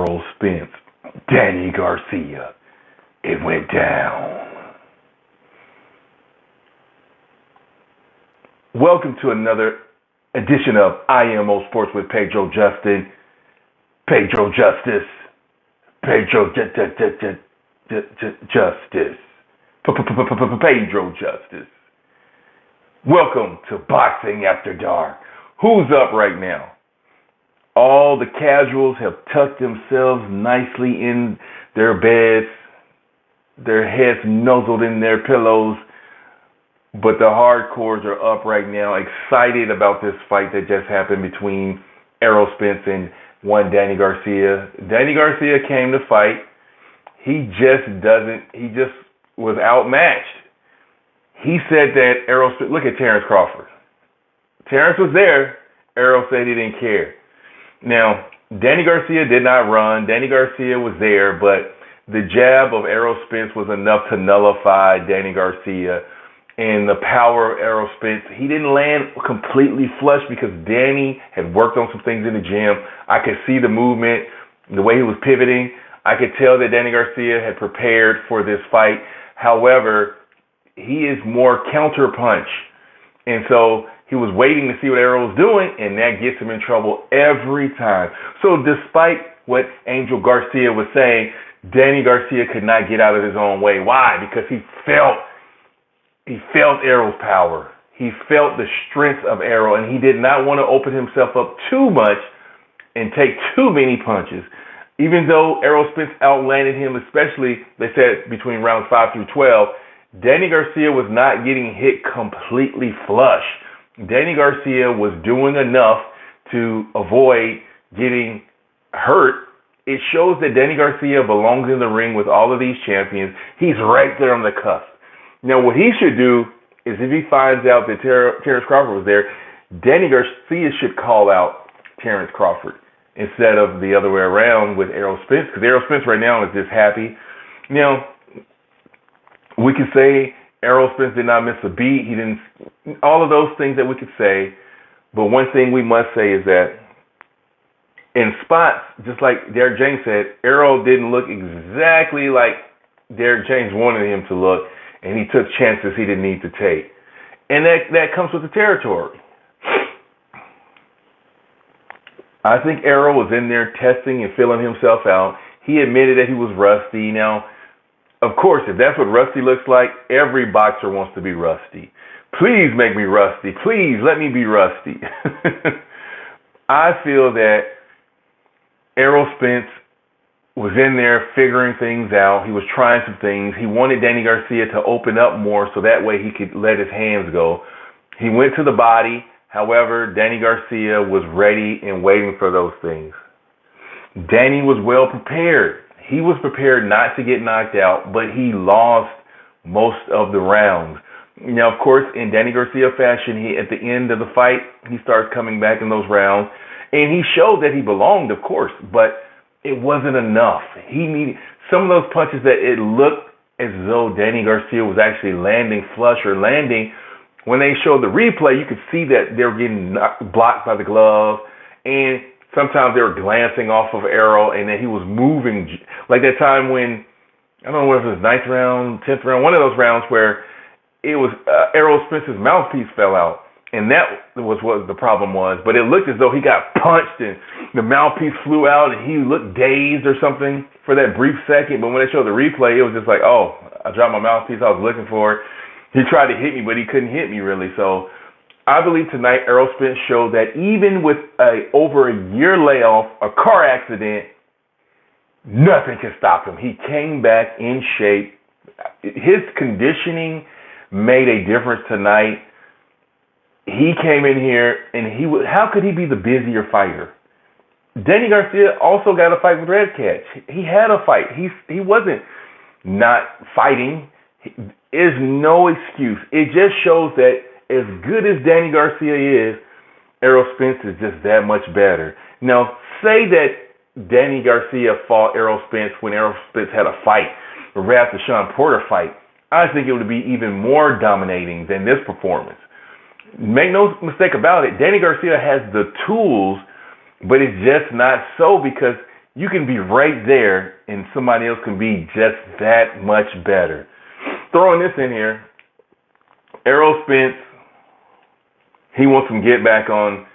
Errol Spence, Danny Garcia. It went down. Welcome to another edition of IMO Sports with Pedro Justin. Pedro Justice. Pedro Justice. Pedro Justice. Welcome to Boxing After Dark. Who's up right now? All the casuals have tucked themselves nicely in their beds, their heads nuzzled in their pillows, but the hardcores are up right now, excited about this fight that just happened between Errol Spence and one Danny Garcia. Danny Garcia came to fight. He just was outmatched. He said that Errol Spence, look at Terrence Crawford. Terrence was there. Errol said he didn't care. Now, Danny Garcia did not run. Danny Garcia was there, but the jab of Errol Spence was enough to nullify Danny Garcia. And the power of Errol Spence, he didn't land completely flush because Danny had worked on some things in the gym. I could see the movement, the way he was pivoting. I could tell that Danny Garcia had prepared for this fight. However, he is more counter-punch. And so he was waiting to see what Errol was doing, and that gets him in trouble every time. So despite what Angel Garcia was saying, Danny Garcia could not get out of his own way. Why? Because he felt Errol's power. He felt the strength of Errol, and he did not want to open himself up too much and take too many punches. Even though Errol Spence outlanded him, especially, they said, between rounds 5 through 12, Danny Garcia was not getting hit completely flush. Danny Garcia was doing enough to avoid getting hurt. It shows that Danny Garcia belongs in the ring with all of these champions. He's right there on the cusp. Now, what he should do is if he finds out that Terrence Crawford was there, Danny Garcia should call out Terrence Crawford instead of the other way around with Errol Spence, because Errol Spence right now is just happy. Now, we could say Errol Spence did not miss a beat. He didn't. All of those things that we could say. But one thing we must say is that in spots, just like Derek James said, Errol didn't look exactly like Derek James wanted him to look, and he took chances he didn't need to take. And that comes with the territory. I think Errol was in there testing and feeling himself out. He admitted that he was rusty. Now, of course, if that's what rusty looks like, every boxer wants to be rusty. Please make me rusty. Please let me be rusty. I feel that Errol Spence was in there figuring things out. He was trying some things. He wanted Danny Garcia to open up more so that way he could let his hands go. He went to the body. However, Danny Garcia was ready and waiting for those things. Danny was well prepared. He was prepared not to get knocked out, but he lost most of the rounds. Now, of course, in Danny Garcia fashion, at the end of the fight, he starts coming back in those rounds, and he showed that he belonged, of course, but it wasn't enough. He needed some of those punches that it looked as though Danny Garcia was actually landing flush or landing. When they showed the replay, you could see that they were getting blocked by the glove, and sometimes they were glancing off of Errol, and then he was moving. Like that time when, I don't know if it was 9th round, 10th round, one of those rounds where it was Errol Spence's mouthpiece fell out. And that was what the problem was. But it looked as though he got punched and the mouthpiece flew out and he looked dazed or something for that brief second. But when they showed the replay, it was just like, oh, I dropped my mouthpiece. I was looking for it. He tried to hit me, but he couldn't hit me really. So I believe tonight Errol Spence showed that even with over a year layoff, a car accident, nothing can stop him. He came back in shape. His conditioning made a difference tonight. He came in here, and how could he be the busier fighter? Danny Garcia also got a fight with Red Catch. He had a fight. He wasn't not fighting. There's no excuse. It just shows that as good as Danny Garcia is, Errol Spence is just that much better. Now, say that Danny Garcia fought Errol Spence when Errol Spence had a fight, right after the Sean Porter fight. I think it would be even more dominating than this performance. Make no mistake about it, Danny Garcia has the tools, but it's just not so because you can be right there and somebody else can be just that much better. Throwing this in here, Errol Spence, he wants some get back on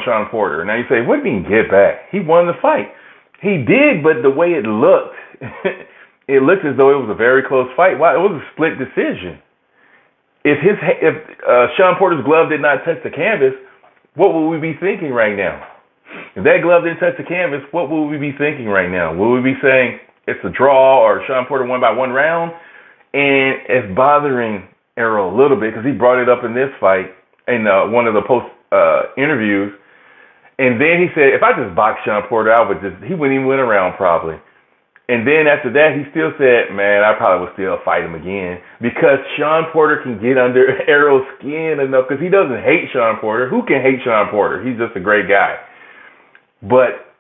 Sean Porter. Now you say, what do you mean get back? He won the fight. He did, but the way it looked, it looked as though it was a very close fight. Wow, it was a split decision. If Sean Porter's glove did not touch the canvas, what would we be thinking right now? If that glove didn't touch the canvas, what would we be thinking right now? Would we be saying it's a draw or Sean Porter won by 1 round? And it's bothering Errol a little bit because he brought it up in this fight in one of the post interviews. And then he said, if I just boxed Sean Porter, he wouldn't even win a round probably. And then after that, he still said, man, I probably would still fight him again because Sean Porter can get under Errol's skin enough because he doesn't hate Sean Porter. Who can hate Sean Porter? He's just a great guy. But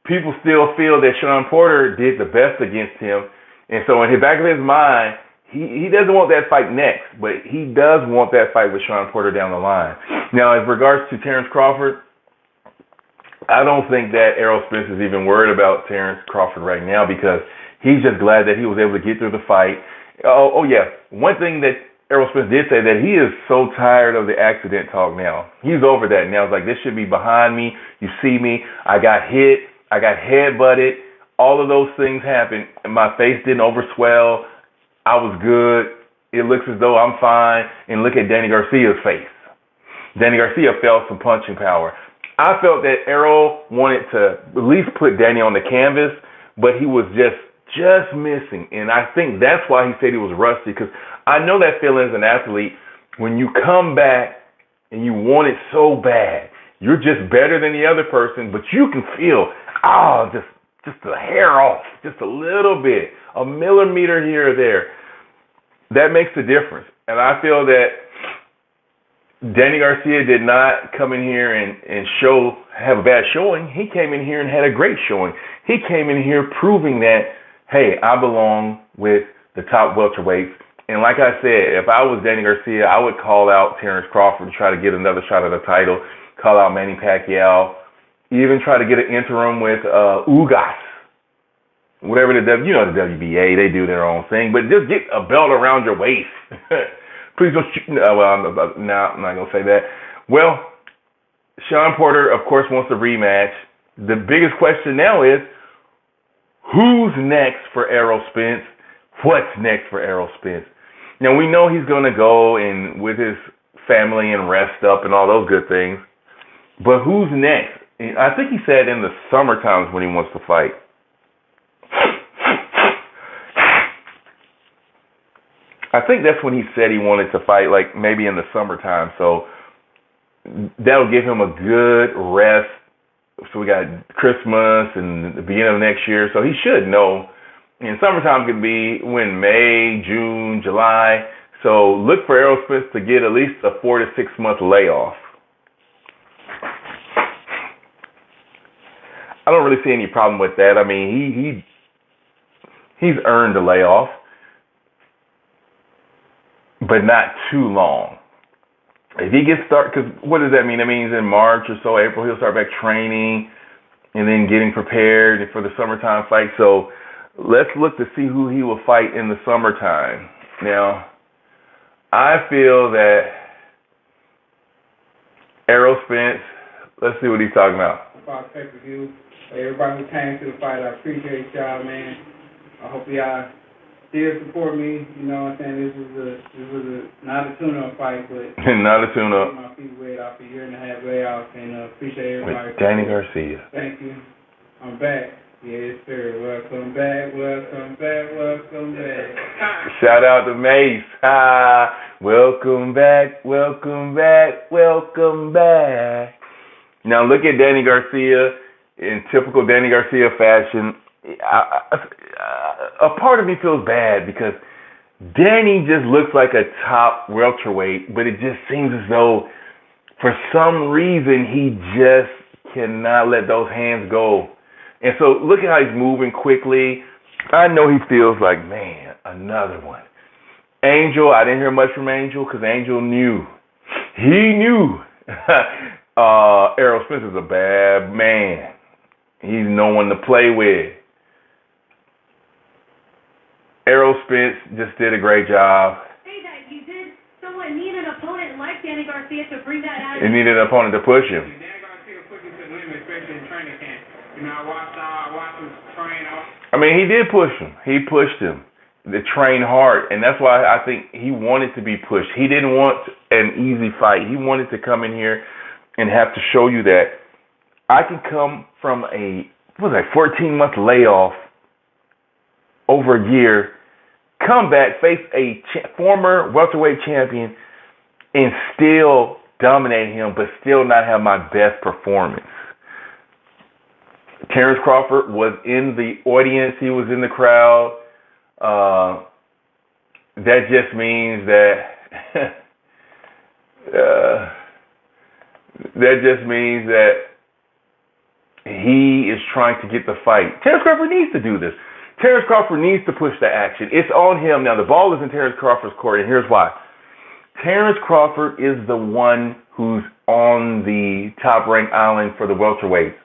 people still feel that Sean Porter did the best against him. And so in the back of his mind, he doesn't want that fight next, but he does want that fight with Sean Porter down the line. Now, as regards to Terrence Crawford, I don't think that Errol Spence is even worried about Terrence Crawford right now because he's just glad that he was able to get through the fight. Oh yeah. One thing that Errol Spence did say that he is so tired of the accident talk now. He's over that now. It's like, this should be behind me. You see me. I got hit. I got head-butted. All of those things happened. My face didn't overswell. I was good. It looks as though I'm fine. And look at Danny Garcia's face. Danny Garcia felt some punching power. I felt that Errol wanted to at least put Danny on the canvas, but he was just missing. And I think that's why he said he was rusty, because I know that feeling as an athlete when you come back and you want it so bad. You're just better than the other person, but you can feel, just a hair off, just a little bit, a millimeter here or there. That makes a difference. And I feel that Danny Garcia did not come in here and have a bad showing. He came in here and had a great showing. He came in here proving that, hey, I belong with the top welterweights. And like I said, if I was Danny Garcia, I would call out Terrence Crawford to try to get another shot at the title, call out Manny Pacquiao, even try to get an interim with Ugas. Whatever the WBA, they do their own thing, but just get a belt around your waist. Please don't shoot. Well, I'm not going to say that. Well, Sean Porter, of course, wants a rematch. The biggest question now is, who's next for Errol Spence? What's next for Errol Spence? Now, we know he's going to go and with his family and rest up and all those good things. But who's next? I think he said in the summertime is when he wants to fight. I think that's when he said he wanted to fight, like maybe in the summertime. So that'll give him a good rest. So we got Christmas and the beginning of next year. So he should know. And summertime could be when May, June, July. So look for Errol Spence to get at least a 4 to 6 month layoff. I don't really see any problem with that. I mean, he's earned a layoff, but not too long. If he gets started, because what does that mean? That means in March or so, April, he'll start back training and then getting prepared for the summertime fight. So let's look to see who he will fight in the summertime. Now, I feel that Errol Spence, let's see what he's talking about. About pay-per-view. Everybody who came to the fight, I appreciate y'all, man. I hope y'all still support me. You know what I'm saying? This was not a tune-up fight, but not a tune-up. My feet wet off a year and a half layoff, and appreciate everybody. With Danny Garcia. Thank you. I'm back. Yes, sir. Welcome back. Welcome back. Welcome back. Shout out to Mace. Welcome back. Welcome back. Welcome back. Now look at Danny Garcia in typical Danny Garcia fashion. A part of me feels bad because Danny just looks like a top welterweight, but it just seems as though for some reason he just cannot let those hands go. And so look at how he's moving quickly. I know he feels like, man, another one. Angel, I didn't hear much from Angel because Angel knew. He knew. Errol Spence is a bad man. He's no one to play with. Errol Spence just did a great job. Say that you did somewhat need an opponent like Danny Garcia to bring that out. He needed an opponent to push him. Danny Garcia pushed him to the limit, especially in training camp. You know, I watched him train. I mean, he did push him. He pushed him to train hard, and that's why I think he wanted to be pushed. He didn't want an easy fight. He wanted to come in here and have to show you that I can come from a 14-month layoff over a year, come back, face a former welterweight champion, and still dominate him, but still not have my best performance. Terrence Crawford was in the audience. He was in the crowd. That just means that he is trying to get the fight. Terrence Crawford needs to do this. Terrence Crawford needs to push the action. It's on him now. The ball is in Terrence Crawford's court, and here's why. Terrence Crawford is the one who's on the top-ranked island for the welterweights.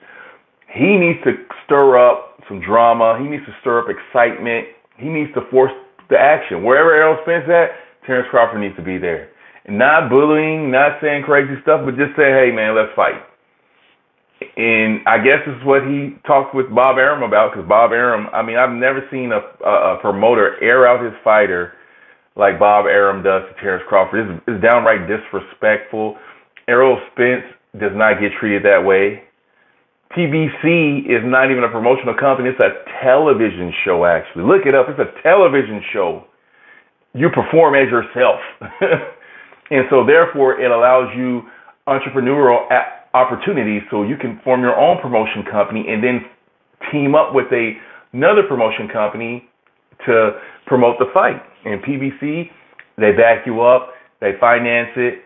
He needs to stir up some drama. He needs to stir up excitement. He needs to force the action. Wherever Errol Spence at, Terrence Crawford needs to be there. And not bullying, not saying crazy stuff, but just say, hey, man, let's fight. And I guess this is what he talked with Bob Arum about, because Bob Arum, I mean, I've never seen a promoter air out his fighter like Bob Arum does to Terrence Crawford. It's downright disrespectful. Errol Spence does not get treated that way. PBC is not even a promotional company. It's a television show, actually. Look it up. It's a television show. You perform as yourself. And so, therefore, it allows you entrepreneurial opportunities so you can form your own promotion company and then team up with another promotion company to promote the fight. And PBC, they back you up. They finance it.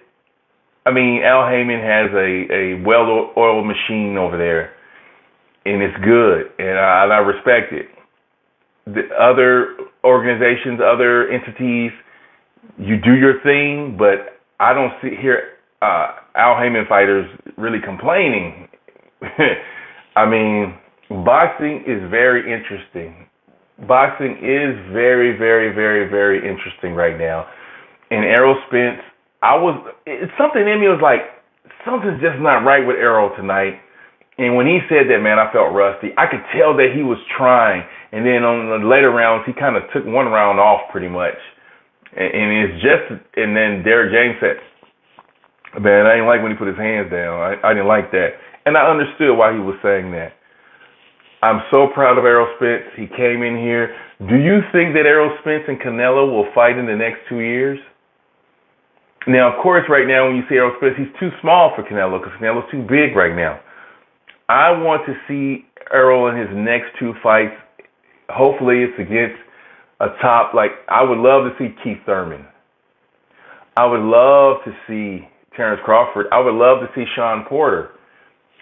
I mean, Al Heyman has a well-oiled machine over there, and it's good, and I respect it. The other organizations, other entities, you do your thing, but I don't hear Al Heyman fighters really complaining. I mean, boxing is very interesting. Boxing is very, very, very, very interesting right now. And Errol Spence, something in me was like, something's just not right with Errol tonight. And when he said that, man, I felt rusty. I could tell that he was trying. And then on the later rounds, he kind of took one round off pretty much. And then Derek James said, man, I didn't like when he put his hands down. I didn't like that. And I understood why he was saying that. I'm so proud of Errol Spence. He came in here. Do you think that Errol Spence and Canelo will fight in the next 2 years? Now, of course, right now, when you see Errol Spence, he's too small for Canelo because Canelo's too big right now. I want to see Errol in his next two fights. Hopefully, it's against a top, I would love to see Keith Thurman. I would love to see Terrence Crawford. I would love to see Sean Porter.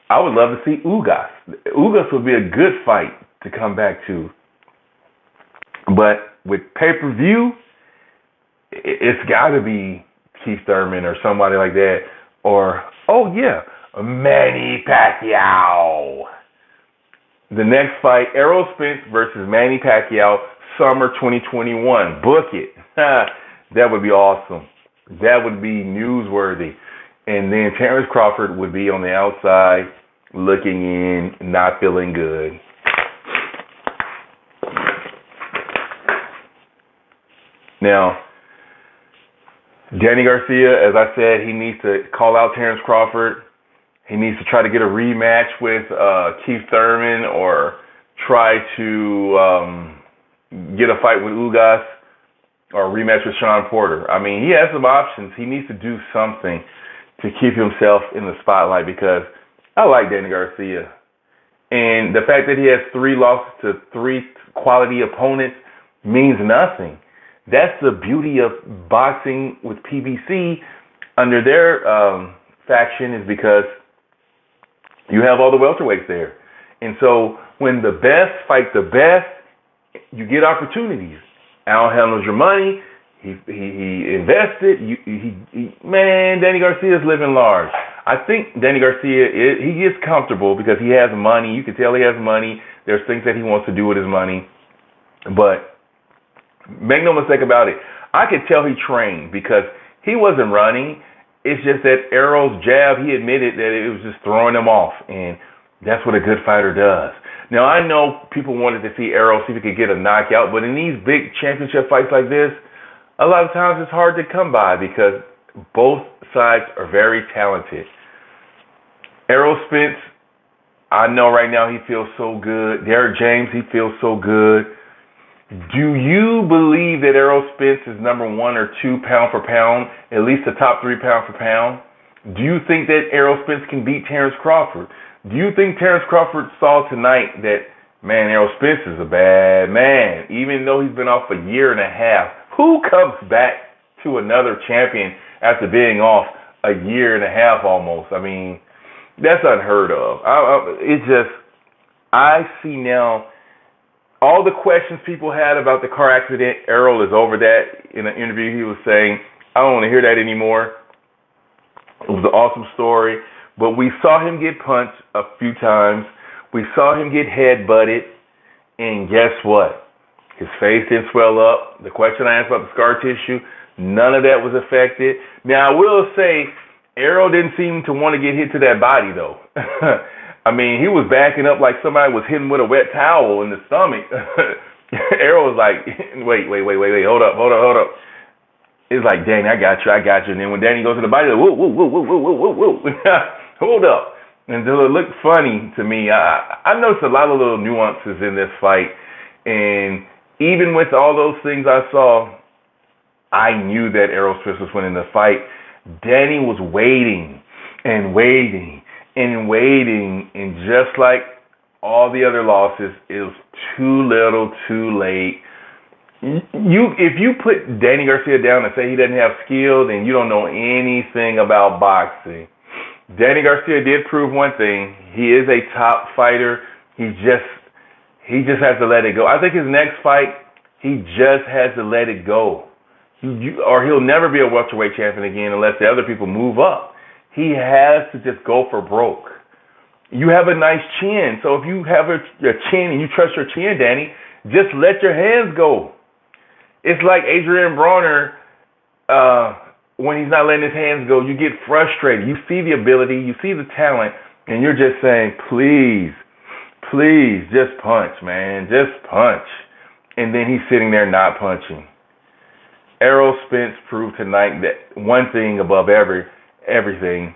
I would love to see Ugas. Ugas would be a good fight to come back to. But with pay-per-view, it's got to be Keith Thurman or somebody like that. Or, Manny Pacquiao. The next fight, Errol Spence versus Manny Pacquiao, summer 2021. Book it. That would be awesome. That would be newsworthy. And then Terrence Crawford would be on the outside, looking in, not feeling good. Now, Danny Garcia, as I said, he needs to call out Terrence Crawford. He needs to try to get a rematch with Keith Thurman or try to get a fight with Ugas or a rematch with Sean Porter. I mean, he has some options. He needs to do something to keep himself in the spotlight because I like Danny Garcia. And the fact that he has 3 losses to 3 quality opponents means nothing. That's the beauty of boxing with PBC under their faction is because you have all the welterweights there. And so when the best fight the best, you get opportunities. Al handles your money. He invested. Man, Danny Garcia is living large. I think Danny Garcia, he gets comfortable because he has money. You can tell he has money. There's things that he wants to do with his money. But make no mistake about it, I could tell he trained because he wasn't running. It's just that Errol's jab, he admitted that it was just throwing him off, and that's what a good fighter does. Now, I know people wanted to see Errol see if he could get a knockout, but in these big championship fights like this, a lot of times it's hard to come by because both sides are very talented. Errol Spence, I know right now he feels so good. Derrick James, he feels so good. Do you believe that Errol Spence is number 1 or 2 pound for pound, at least the top 3 pound for pound? Do you think that Errol Spence can beat Terrence Crawford? Do you think Terrence Crawford saw tonight that, man, Errol Spence is a bad man, even though he's been off a year and a half? Who comes back to another champion after being off a year and a half almost? I mean, that's unheard of. I see now all the questions people had about the car accident. Errol is over that. In an interview, he was saying, I don't want to hear that anymore. It was an awesome story. But we saw him get punched a few times. We saw him get head-butted. And guess what? His face didn't swell up. The question I asked about the scar tissue, none of that was affected. Now, I will say, Errol didn't seem to want to get hit to that body, though. I mean, he was backing up like somebody was hitting with a wet towel in the stomach. Errol was like, wait, hold up. It's like, Danny, I got you. And then when Danny goes to the body, like, whoa. Hold up. And so it looked funny to me. I noticed a lot of little nuances in this fight. And even with all those things I saw, I knew that Errol Spence was winning the fight. Danny was waiting. And just like all the other losses, it was too little, too late. If you put Danny Garcia down and say he doesn't have skill, then you don't know anything about boxing. Danny Garcia did prove one thing. He is a top fighter. He just has to let it go. I think his next fight, he just has to let it go. Or he'll never be a welterweight champion again unless the other people move up. He has to just go for broke. You have a nice chin, so if you have a chin and you trust your chin, Danny, just let your hands go. It's like Adrian Bronner, when he's not letting his hands go, you get frustrated. You see the ability, you see the talent, and you're just saying, please, just punch, man, just punch. And then he's sitting there not punching. Errol Spence proved tonight that one thing above everything,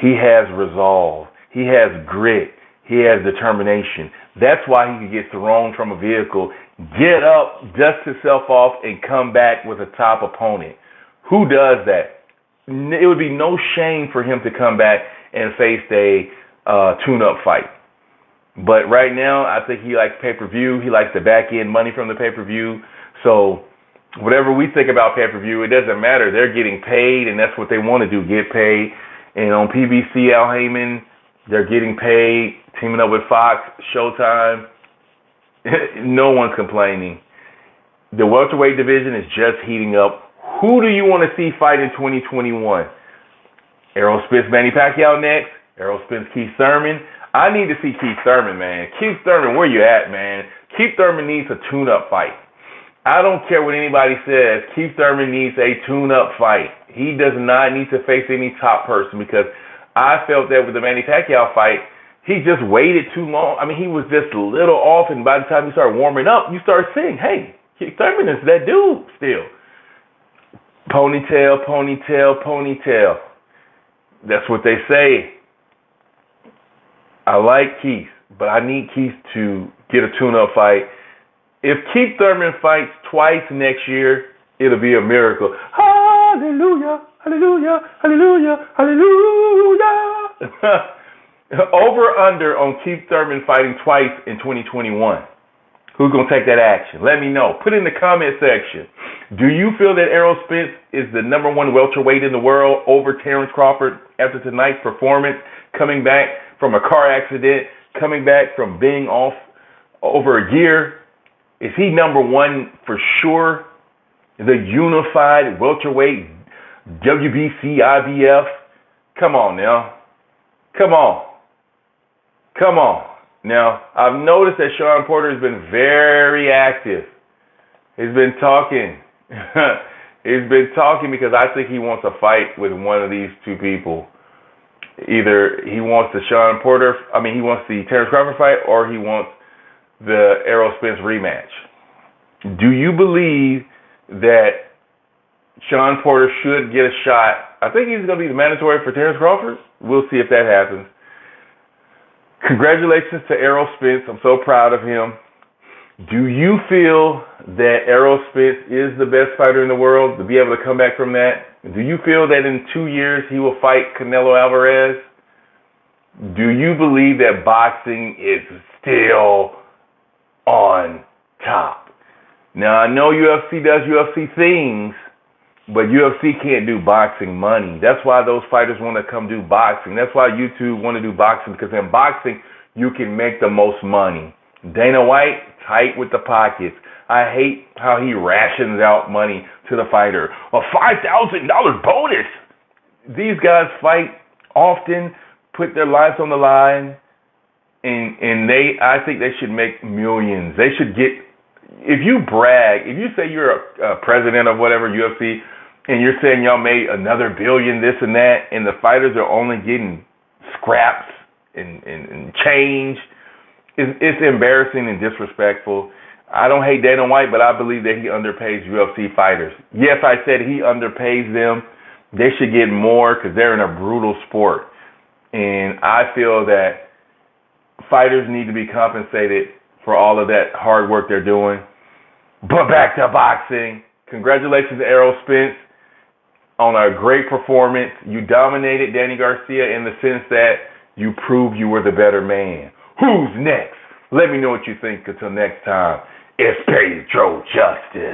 he has resolve. He has grit. He has determination. That's why he could get thrown from a vehicle, get up, dust himself off, and come back with a top opponent. Who does that? It would be no shame for him to come back and face a tune-up fight. But right now, I think he likes pay-per-view. He likes the back-end money from the pay-per-view. So whatever we think about pay-per-view, it doesn't matter. They're getting paid, and that's what they want to do, get paid. And on PBC, Al Heyman, they're getting paid, teaming up with Fox, Showtime. No one's complaining. The welterweight division is just heating up. Who do you want to see fight in 2021? Errol Spence, Manny Pacquiao next. Errol Spence, Keith Thurman. I need to see Keith Thurman, man. Keith Thurman, where you at, man? Keith Thurman needs a tune-up fight. I don't care what anybody says. Keith Thurman needs a tune-up fight. He does not need to face any top person because I felt that with the Manny Pacquiao fight, he just waited too long. I mean, he was just a little off, and by the time you start warming up, you start seeing, hey, Keith Thurman is that dude still. Ponytail. That's what they say. I like Keith, but I need Keith to get a tune-up fight. If Keith Thurman fights twice next year, it'll be a miracle. Hallelujah, hallelujah, hallelujah, hallelujah. Over under on Keith Thurman fighting twice in 2021. Who's going to take that action? Let me know. Put it in the comment section. Do you feel that Errol Spence is the number 1 welterweight in the world over Terrence Crawford after tonight's performance, coming back from a car accident, coming back from being off over a year? Is he number 1 for sure? The unified welterweight WBC, IBF Come on now. Come on. Come on. Now, I've noticed that Shawn Porter has been very active. He's been talking. He's been talking because I think he wants a fight with one of these two people. Either he wants the he wants the Terrence Crawford fight, or he wants the Errol Spence rematch. Do you believe that Shawn Porter should get a shot? I think he's going to be mandatory for Terrence Crawford. We'll see if that happens. Congratulations to Errol Spence. I'm so proud of him. Do you feel that Errol Spence is the best fighter in the world to be able to come back from that? Do you feel that in 2 years he will fight Canelo Alvarez? Do you believe that boxing is still on top? Now, I know UFC does UFC things, but UFC can't do boxing money. That's why those fighters want to come do boxing. That's why YouTube want to do boxing, because in boxing, you can make the most money. Dana White, tight with the pockets. I hate how he rations out money to the fighter. A $5,000 bonus. These guys fight often, put their lives on the line, and I think they should make millions. They should get, if you brag, if you say you're a president of whatever UFC, and you're saying y'all made another billion, this and that, and the fighters are only getting scraps and change, it's embarrassing and disrespectful. I don't hate Dana White, but I believe that he underpays UFC fighters. Yes, I said he underpays them. They should get more because they're in a brutal sport. And I feel that fighters need to be compensated for all of that hard work they're doing. But back to boxing. Congratulations to Errol Spence on a great performance. You dominated Danny Garcia in the sense that you proved you were the better man. Who's next? Let me know what you think. Until next time, it's Pedro Justice.